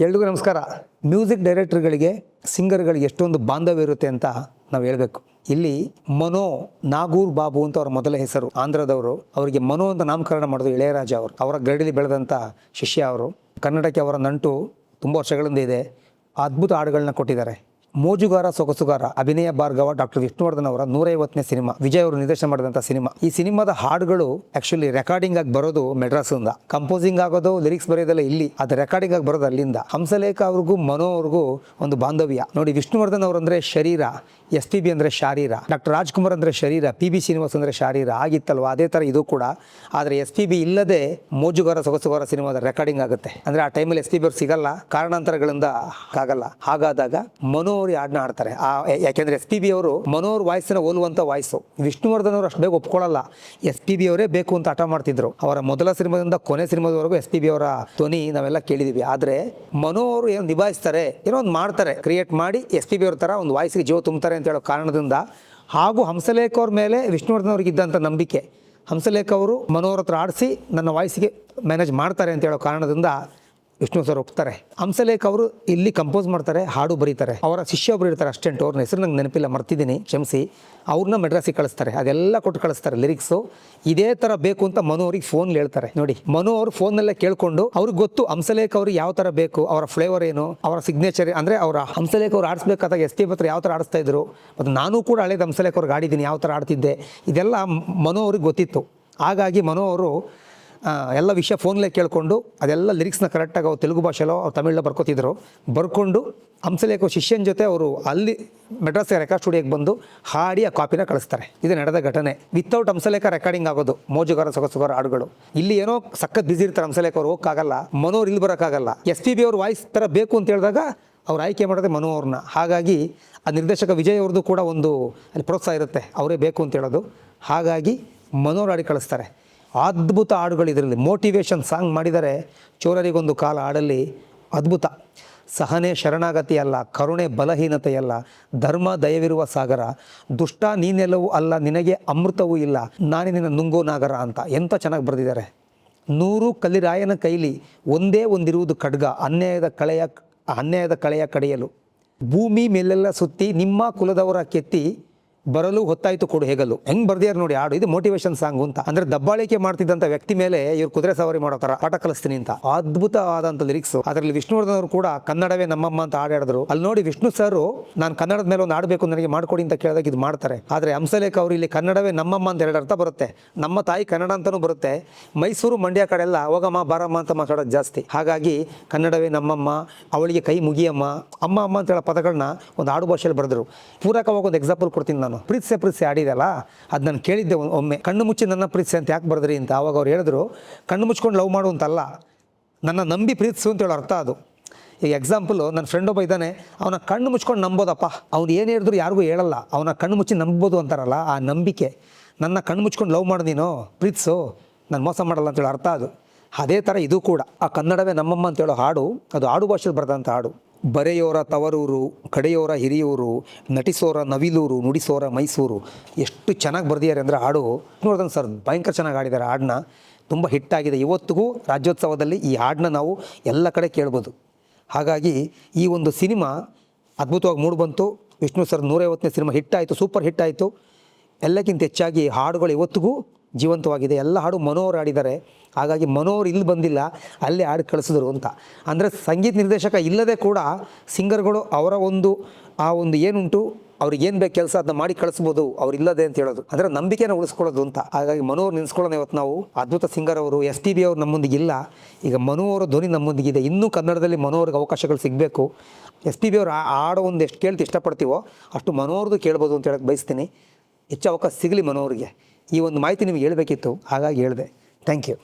ಎಲ್ರಿಗೂ ನಮಸ್ಕಾರ. ಮ್ಯೂಸಿಕ್ ಡೈರೆಕ್ಟರ್ಗಳಿಗೆ ಸಿಂಗರ್ಗಳಿಗೆ ಎಷ್ಟೊಂದು ಬಾಂಧವ್ಯ ಇರುತ್ತೆ ಅಂತ ನಾವು ಹೇಳಬೇಕು. ಇಲ್ಲಿ ಮನೋ ನಾಗೂರ್ ಬಾಬು ಅಂತ ಅವರ ಮೊದಲ ಹೆಸರು, ಆಂಧ್ರದವರು. ಅವರಿಗೆ ಮನೋ ಅಂತ ನಾಮಕರಣ ಮಾಡೋದು ಇಳೆಯರಾಜ ಅವರು. ಅವರ ಗರಡಿಲಿ ಬೆಳೆದಂಥ ಶಿಷ್ಯ ಅವರು. ಕನ್ನಡಕ್ಕೆ ಅವರ ನಂಟು ತುಂಬ ವರ್ಷಗಳಿಂದ ಇದೆ. ಅದ್ಭುತ ಹಾಡುಗಳನ್ನ ಕೊಟ್ಟಿದ್ದಾರೆ. ಮೋಜುಗಾರ ಸೊಗಸುಗಾರ, ಅಭಿನಯ ಭಾರ್ಗವ, ಡಾಕ್ಟರ್ ವಿಷ್ಣುವರ್ಧನ್ ಅವರ 150ನೇ ಸಿನಿಮಾ, ವಿಜಯ್ ಅವರು ನಿರ್ದೇಶನ ಮಾಡಿದಂಥ ಸಿನಿಮಾ. ಈ ಸಿನಿಮಾದ ಹಾಡುಗಳು ಆ್ಯಕ್ಚುಲಿ ರೆಕಾರ್ಡಿಂಗ್ ಆಗಿ ಬರೋದು ಮೆಡ್ರಾಸಿಂದ, ಕಂಪೋಸಿಂಗ್ ಆಗೋದು ಲಿರಿಕ್ಸ್ ಬರೆಯೋದೆಲ್ಲ ಇಲ್ಲಿ, ಅದು ರೆಕಾರ್ಡಿಂಗ್ ಆಗಿ ಬರೋದು ಅಲ್ಲಿಂದ. ಹಂಸಲೇಖ ಅವ್ರಿಗೂ ಮನೋ ಅವ್ರಿಗೂ ಒಂದು ಬಾಂಧವ್ಯ ನೋಡಿ. ವಿಷ್ಣುವರ್ಧನ್ ಅವರು ಅಂದರೆ ಶರೀರ, SPB ಅಂದರೆ ಶಾರೀರ, ಡಾಕ್ಟರ್ ರಾಜ್ಕುಮಾರ್ ಅಂದರೆ ಶರೀರ, PB ಶ್ರೀನಿವಾಸ್ ಅಂದರೆ ಶಾರೀರ ಆಗಿತ್ತಲ್ವ. ಅದೇ ಥರ ಇದು ಕೂಡ. ಆದರೆ SPB ಇಲ್ಲದೆ ಮೋಜುಗಾರ ಸೊಗಸುಗಾರ ಸಿನಿಮಾದ ರೆಕಾರ್ಡಿಂಗ್ ಆಗುತ್ತೆ. ಅಂದರೆ ಆ ಟೈಮಲ್ಲಿ SPB ಅವ್ರು ಸಿಗಲ್ಲ, ಕಾರಣಾಂತರಗಳಿಂದ ಆಗಲ್ಲ. ಹಾಗಾದಾಗ ಮನೋ ಅವರು ಹಾಡನ್ನ ಹಾಡ್ತಾರೆ. ಯಾಕೆಂದರೆ SPB ಅವರು ಮನೋ ಅವ್ರ ವಾಯ್ಸನ್ನ ಹೋಲುವಂಥ ವಾಯ್ಸು. ವಿಷ್ಣುವರ್ಧನ್ ಅವರು ಅಷ್ಟು ಬೇಗ ಒಪ್ಕೊಳ್ಳಲ್ಲ. SPB ಅವರೇ ಬೇಕು ಅಂತ ಹಠ ಮಾಡ್ತಿದ್ರು. ಅವರ ಮೊದಲ ಸಿನಿಮಾದಿಂದ ಕೊನೆ ಸಿನಿಮಾದವರೆಗೂ SPB ಅವರ ಧ್ವನಿ ನಾವೆಲ್ಲ ಕೇಳಿದೀವಿ. ಆದರೆ ಮನೋ ಅವರು ಏನು ನಿಭಾಯಿಸ್ತಾರೆ, ಏನೋ ಒಂದು ಮಾಡ್ತಾರೆ, ಕ್ರಿಯೇಟ್ ಮಾಡಿ SPB ಅವ್ರ ಥರ ಒಂದು ವಾಯ್ಸಿಗೆ ಜೀವ ತುಂಬ್ತಾರೆ ಅಂತ ಹೇಳೋ ಕಾರಣದಿಂದ. ಹಾಗೂ ಹಂಸಲೇಖ ಅವ್ರ ಮೇಲೆ ವಿಷ್ಣುವರ್ಧನ್ ಅವ್ರಿಗೆ ಇದ್ದಂಥ ನಂಬಿಕೆ, ಹಂಸಲೇಖ ಅವರು ಮನೋಹರ್ ಹತ್ರ ಆಡಿಸಿ ನನ್ನ ವಾಯ್ಸಿಗೆ ಮ್ಯಾನೇಜ್ ಮಾಡ್ತಾರೆ ಅಂತ ಹೇಳೋ ಕಾರಣದಿಂದ ವಿಷ್ಣು ಸರ್ ಒಪ್ತಾರೆ. ಹಂಸಲೇಖ ಅವರು ಇಲ್ಲಿ ಕಂಪೋಸ್ ಮಾಡ್ತಾರೆ, ಹಾಡು ಬರೀತಾರೆ. ಅವರ ಶಿಷ್ಯ ಒಬ್ಬರು ಇರ್ತಾರೆ, ಅಸ್ಟೆಂಟ್, ಅವ್ರನ್ನ ಹೆಸರು ನಂಗೆ ನೆನಪಿಲ್ಲ, ಮರ್ತಿದ್ದೀನಿ, ಕ್ಷಮಿಸಿ. ಅವ್ರನ್ನ ಮೆಡ್ರಾಸಿಗೆ ಕಳಿಸ್ತಾರೆ, ಅದೆಲ್ಲ ಕೊಟ್ಟು ಕಳಿಸ್ತಾರೆ ಲಿರಿಕ್ಸು. ಇದೇ ಥರ ಬೇಕು ಅಂತ ಮನೋ ಅವ್ರಿಗೆ ಫೋನ್ ಹೇಳ್ತಾರೆ. ನೋಡಿ, ಮನೋ ಅವರು ಫೋನ್ನಲ್ಲೇ ಕೇಳಿಕೊಂಡು ಅವ್ರಿಗೆ ಗೊತ್ತು ಹಂಸಲೇಖ ಅವ್ರಿಗೆ ಯಾವ ಥರ ಬೇಕು, ಅವರ ಫ್ಲೇವರ್ ಏನು, ಅವರ ಸಿಗ್ನೇಚರ್. ಅಂದರೆ ಅವರ ಹಂಸಲೇಖ ಅವ್ರು ಆಡಿಸ್ಬೇಕಾದಾಗ SPB ಹತ್ರ ಯಾವ ಥರ ಆಡಿಸ್ತಾ ಇದ್ರು, ಮತ್ತು ನಾನು ಕೂಡ ಹಳೇದು ಹಂಸಲೇಖ ಅವ್ರಿಗೆ ಆಡಿದ್ದೀನಿ, ಯಾವ ಥರ ಆಡ್ತಿದ್ದೆ, ಇದೆಲ್ಲ ಮನೋ ಅವ್ರಿಗೆ ಗೊತ್ತಿತ್ತು. ಹಾಗಾಗಿ ಮನೋ ಅವರು ಎಲ್ಲ ವಿಷಯ ಫೋನ್ಲೇ ಕೇಳಿಕೊಂಡು ಅದೆಲ್ಲ ಲಿರಿಕ್ಸ್ನ ಕರೆಕ್ಟಾಗಿ ಅವ್ರು ತೆಲುಗು ಭಾಷೆಲೋ ಅವ್ರು ತಮಿಳಲ್ಲಿ ಬರ್ಕೋತಿದ್ರು. ಬರ್ಕೊಂಡು ಹಂಸಲೇಖ ಶಿಷ್ಯನ ಜೊತೆ ಅವರು ಅಲ್ಲಿ ಮೆಡ್ರಾಸ್ ರೆಕಾರ್ಡ್ ಸ್ಟುಡಿಯೋಗೆ ಬಂದು ಹಾಡಿ ಆ ಕಾಪಿನ ಕಳಿಸ್ತಾರೆ. ಇದು ನಡೆದ ಘಟನೆ. ವಿತೌಟ್ ಹಂಸಲೇಖ ರೆಕಾರ್ಡಿಂಗ್ ಆಗೋದು ಮೋಜುಗಾರ ಸೊಗಸುಗಾರ ಹಾಡುಗಳು. ಇಲ್ಲಿ ಏನೋ ಸಖತ್ ಬಿಸಿ ಇರ್ತಾರೆ ಹಂಸಲೇಖ ಅವ್ರು, ಹೋಗೋಕ್ಕಾಗಲ್ಲ. ಮನೋರು ಇಲ್ಲಿ ಬರೋಕ್ಕಾಗಲ್ಲ. SPB ಅವ್ರ ವಾಯ್ಸ್ ಥರ ಬೇಕು ಅಂತ ಹೇಳಿದಾಗ ಅವ್ರು ಆಯ್ಕೆ ಮಾಡೋದೇ ಮನೋ ಅವ್ರನ್ನ. ಹಾಗಾಗಿ ಆ ನಿರ್ದೇಶಕ ವಿಜಯ್ ಅವ್ರದ್ದು ಕೂಡ ಒಂದು ಅಲ್ಲಿ ಪ್ರೋತ್ಸಾಹ ಇರುತ್ತೆ, ಅವರೇ ಬೇಕು ಅಂತ ಹೇಳೋದು. ಹಾಗಾಗಿ ಮನೋರು ಹಾಡಿ ಕಳಿಸ್ತಾರೆ. ಅದ್ಭುತ ಹಾಡುಗಳು ಇದರಲ್ಲಿ. ಮೋಟಿವೇಶನ್ ಸಾಂಗ್ ಮಾಡಿದರೆ, ಚೋರರಿಗೊಂದು ಕಾಲ ಹಾಡಲ್ಲಿ ಅದ್ಭುತ. ಸಹನೆ ಶರಣಾಗತಿಯಲ್ಲ, ಕರುಣೆ ಬಲಹೀನತೆಯಲ್ಲ, ಧರ್ಮ ದಯವಿರುವ ಸಾಗರ, ದುಷ್ಟ ನೀನೆಲ್ಲವೂ ಅಲ್ಲ, ನಿನಗೆ ಅಮೃತವೂ ಇಲ್ಲ, ನಾನೇ ನಿನ್ನ ನುಂಗೋ ನಾಗರ ಅಂತ ಎಂಥ ಚೆನ್ನಾಗಿ ಬರೆದಿದ್ದಾರೆ. 100 ಕಲ್ಲಿರಾಯನ ಕೈಲಿ ಒಂದೇ ಒಂದಿರುವುದು ಖಡ್ಗ, ಅನ್ಯಾಯದ ಕಳೆಯ ಕಡೆಯಲು, ಭೂಮಿ ಮೇಲೆಲ್ಲ ಸುತ್ತಿ ನಿಮ್ಮ ಕುಲದವರ ಕೆತ್ತಿ ಬರಲು ಹೊತ್ತಾಯಿತು ಕೊಡು ಹೆಗಲು. ಹೆಂಗೆ ಬರ್ದಿಯಾರು ನೋಡಿ ಹಾಡು. ಇದು ಮೋಟಿವೇಶನ್ ಸಾಂಗು ಅಂತ. ಅಂದರೆ ದಬ್ಬಾಳಿಕೆ ಮಾಡ್ತಿದ್ದಂಥ ವ್ಯಕ್ತಿ ಮೇಲೆ ಇವ್ರು ಕುದುರೆ ಸವಾರಿ ಮಾಡೋ ಥರ ಪಾಠ ಕಲಿಸ್ತೀನಿ ಅಂತ ಅದ್ಭುತವಾದಂಥ ಲಿರಿಕ್ಸ್. ಅದರಲ್ಲಿ ವಿಷ್ಣುವರ್ಧನ್ ಅವರು ಕೂಡ ಕನ್ನಡವೇ ನಮ್ಮಮ್ಮ ಅಂತ ಹಾಡಿದ್ರು. ಅಲ್ಲಿ ನೋಡಿ ವಿಷ್ಣು ಸರ್, ನಾನು ಕನ್ನಡದ ಮೇಲೆ ಒಂದು ಹಾಡಬೇಕು ನನಗೆ ಮಾಡ್ಕೊಡಿ ಅಂತ ಕೇಳಿದಾಗ ಇದು ಮಾಡ್ತಾರೆ. ಆದರೆ ಹಂಸಲೇಖ ಅವರು ಇಲ್ಲಿ ಕನ್ನಡವೇ ನಮ್ಮಮ್ಮ ಅಂತ 2 ಅರ್ಥ ಬರುತ್ತೆ. ನಮ್ಮ ತಾಯಿ ಕನ್ನಡ ಅಂತಲೂ ಬರುತ್ತೆ. ಮೈಸೂರು ಮಂಡ್ಯ ಕಡೆ ಎಲ್ಲ ಹೋಗಮ್ಮ ಬಾರಮ್ಮ ಅಂತ ಮಾತಾಡೋದು ಜಾಸ್ತಿ. ಹಾಗಾಗಿ ಕನ್ನಡವೇ ನಮ್ಮಮ್ಮ, ಅವಳಿಗೆ ಕೈ ಮುಗಿಯಮ್ಮ, ಅಮ್ಮ ಅಮ್ಮ ಅಂತ ಹೇಳೋ ಪದಗಳನ್ನ ಒಂದು ಆಡು ಭಾಷೆಯಲ್ಲಿ ಬರೆದ್ರು. ಪೂರಕವಾಗಿ ಒಂದು ಎಕ್ಸಾಂಪಲ್ ಕೊಡ್ತೀನಿ ನಾನು. ಪ್ರೀತಿಸೆ ಆಡಿದಲ್ಲ, ಅದು ನಾನು ಕೇಳಿದ್ದೆ ಒಮ್ಮೆ, ಕಣ್ಣು ಮುಚ್ಚಿ ನನ್ನ ಪ್ರೀತಿಸೆ ಅಂತ ಯಾಕೆ ಬರೆದ್ರಿ ಅಂತ. ಆವಾಗ ಅವ್ರು ಹೇಳಿದ್ರು, ಕಣ್ಣು ಮುಚ್ಕೊಂಡು ಲವ್ ಮಾಡು ಅಂತಲ್ಲ, ನನ್ನ ನಂಬಿ ಪ್ರೀತಿಸು ಅಂತ ಹೇಳೋ ಅರ್ಥ ಅದು. ಈಗ ಎಕ್ಸಾಂಪಲು, ನನ್ನ ಫ್ರೆಂಡ್ ಒಬ್ಬ ಇದ್ದಾನೆ, ಅವನ ಕಣ್ಣು ಮುಚ್ಕೊಂಡು ನಂಬೋದಪ್ಪ. ಅವ್ನು ಏನು ಹೇಳಿದ್ರು ಯಾರಿಗೂ ಹೇಳಲ್ಲ, ಅವನ ಕಣ್ಣು ಮುಚ್ಚಿ ನಂಬೋದು ಅಂತಾರಲ್ಲ, ಆ ನಂಬಿಕೆ. ನನ್ನ ಕಣ್ಣು ಮುಚ್ಕೊಂಡು ಲವ್ ಮಾಡು, ನೀನು ಪ್ರೀತಿಸು, ನಾನು ಮೋಸ ಮಾಡಲ್ಲ ಅಂತೇಳೋ ಅರ್ಥ ಅದು. ಅದೇ ಥರ ಇದು ಕೂಡ. ಆ ಕನ್ನಡವೇ ನಮ್ಮಮ್ಮ ಅಂತೇಳೋ ಹಾಡು, ಅದು ಆಡು ಭಾಷೆಯಲ್ಲಿ ಬರೆದಂಥ ಹಾಡು. ಬರೆಯೋರ ತವರೂರು, ಕಡೆಯೋರ ಹಿರಿಯೂರು, ನಟಿಸೋರ ನವಿಲೂರು, ನುಡಿಸೋರ ಮೈಸೂರು. ಎಷ್ಟು ಚೆನ್ನಾಗಿ ಬರೆದಿದ್ದಾರೆ ಅಂದರೆ ಹಾಡು. ನೋಡ್ದಂಗೆ ಸರ್ ಭಯಂಕರ ಚೆನ್ನಾಗಿ ಹಾಡಿದ್ದಾರೆ ಹಾಡನ್ನ. ತುಂಬ ಹಿಟ್ಟಾಗಿದೆ. ಇವತ್ತಿಗೂ ರಾಜ್ಯೋತ್ಸವದಲ್ಲಿ ಈ ಹಾಡನ್ನ ನಾವು ಎಲ್ಲ ಕಡೆ ಕೇಳ್ಬೋದು. ಹಾಗಾಗಿ ಈ ಒಂದು ಸಿನಿಮಾ ಅದ್ಭುತವಾಗಿ ಮೂಡಿಬಂತು. ವಿಷ್ಣು ಸರ್ 150ನೇ ಸಿನಿಮಾ ಹಿಟ್ಟಾಯಿತು, ಸೂಪರ್ ಹಿಟ್ಟಾಯಿತು. ಎಲ್ಲಕ್ಕಿಂತ ಹೆಚ್ಚಾಗಿ ಹಾಡುಗಳು ಇವತ್ತಿಗೂ ಜೀವಂತವಾಗಿದೆ. ಎಲ್ಲ ಹಾಡು ಮನೋಹರ್ ಹಾಡಿದ್ದಾರೆ. ಹಾಗಾಗಿ ಮನೋಹರ್ ಇಲ್ಲಿ ಬಂದಿಲ್ಲ, ಅಲ್ಲೇ ಹಾಡು ಕಳಿಸಿದ್ರು ಅಂತ. ಅಂದರೆ ಸಂಗೀತ ನಿರ್ದೇಶಕ ಇಲ್ಲದೆ ಕೂಡ ಸಿಂಗರ್ಗಳು ಅವರ ಒಂದು ಏನುಂಟು, ಅವ್ರಿಗೆ ಏನು ಬೇಕು ಕೆಲಸ ಅದನ್ನ ಮಾಡಿ ಕಳಿಸ್ಬೋದು, ಅವ್ರು ಇಲ್ಲದೆ ಅಂತ ಹೇಳೋದು. ಅಂದರೆ ನಂಬಿಕೆನ ಉಳಿಸ್ಕೊಳ್ಳೋದು ಅಂತ. ಹಾಗಾಗಿ ಮನೋಹರ್ ನಿಲ್ಸ್ಕೊಳ್ಳೋಣ ಇವತ್ತು ನಾವು. ಅದ್ಭುತ ಸಿಂಗರ್ ಅವರು. SPB ಅವರು ನಮ್ಮೊಂದಿಗಿಲ್ಲ, ಈಗ ಮನೋಹರ ಧ್ವನಿ ನಮ್ಮೊಂದಿಗಿದೆ. ಇನ್ನೂ ಕನ್ನಡದಲ್ಲಿ ಮನೋಹರ್ಗೆ ಅವಕಾಶಗಳು ಸಿಗಬೇಕು. SPB ಅವರು ಹಾಡೋ ಒಂದು ಎಷ್ಟು ಕೇಳ್ತಿ ಇಷ್ಟಪಡ್ತೀವೋ ಅಷ್ಟು ಮನೋಹರ್ದು ಕೇಳ್ಬೋದು ಅಂತ ಹೇಳಕ್ಕೆ ಬಯಸ್ತೀನಿ. ಹೆಚ್ಚು ಅವಕಾಶ ಸಿಗಲಿ ಮನೋಹರ್ಗೆ. ಈ ಒಂದು ಮಾಹಿತಿ ನಿಮಗೆ ಹೇಳಬೇಕಿತ್ತು, ಹಾಗಾಗಿ ಹೇಳಿದೆ. Thank you.